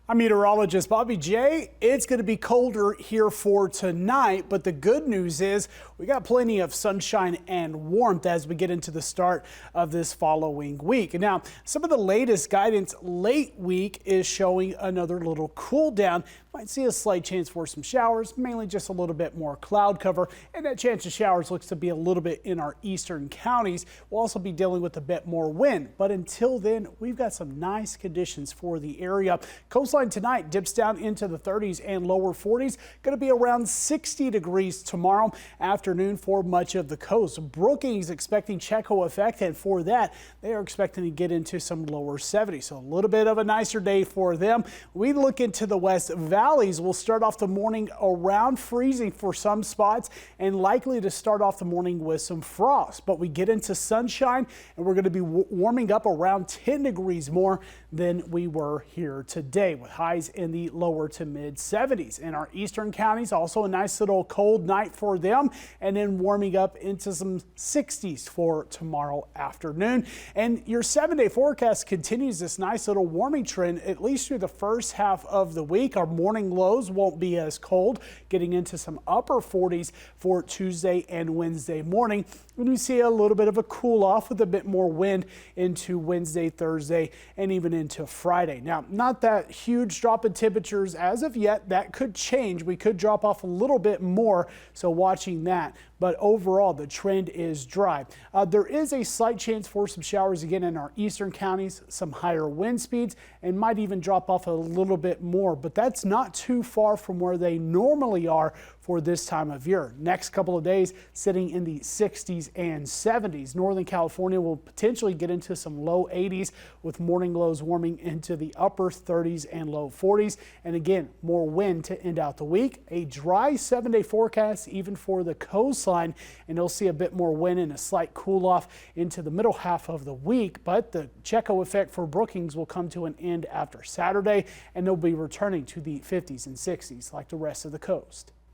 I'm meteorologist Bobby J. It's going to be colder here for tonight, but the good news is we got plenty of sunshine and warmth as we get into the start of this following week. Now, some of the latest guidance late week is showing another little cool down. Might see a slight chance for some showers, mainly just a little bit more cloud cover, and that chance of showers looks to be a little bit in our eastern counties. We'll also be dealing with a bit more wind, but until then, we've got some nice conditions for the area. Coastline tonight dips down into the 30s and lower 40s. Going to be around 60 degrees tomorrow afternoon for much of the coast. Brookings expecting Checo effect, and for that, they are expecting to get into some lower 70s. So a little bit of a nicer day for them. We look into the West Valleys. We'll start off the morning around freezing for some spots and likely to start off the morning with some frost. But we get into sunshine and we're going to be warming up around 10 degrees more than we were here today, with highs in the lower to mid 70s. In our eastern counties, also a nice little cold night for them, and then warming up into some 60s for tomorrow afternoon. And your 7-day forecast continues this nice little warming trend at least through the first half of the week. Our morning lows won't be as cold, getting into some upper 40s for Tuesday and Wednesday morning. And we see a little bit of a cool off with a bit more wind into Wednesday, Thursday, and even into Friday. Now, not that huge drop in temperatures as of yet. That could change. We could drop off a little bit more, so watching that. But overall, the trend is dry. There is a slight chance for some showers again in our eastern counties, some higher wind speeds, and might even drop off a little bit more. But that's not too far from where they normally are for this time of year. Next couple of days sitting in the 60s and 70s. Northern California will potentially get into some low 80s with morning lows warming into the upper 30s and low 40s. And again, more wind to end out the week. A dry 7-day forecast even for the coastline, and you'll see a bit more wind and a slight cool off into the middle half of the week. But the Checo effect for Brookings will come to an end after Saturday, and they'll be returning to the 50s and 60s like the rest of the coast.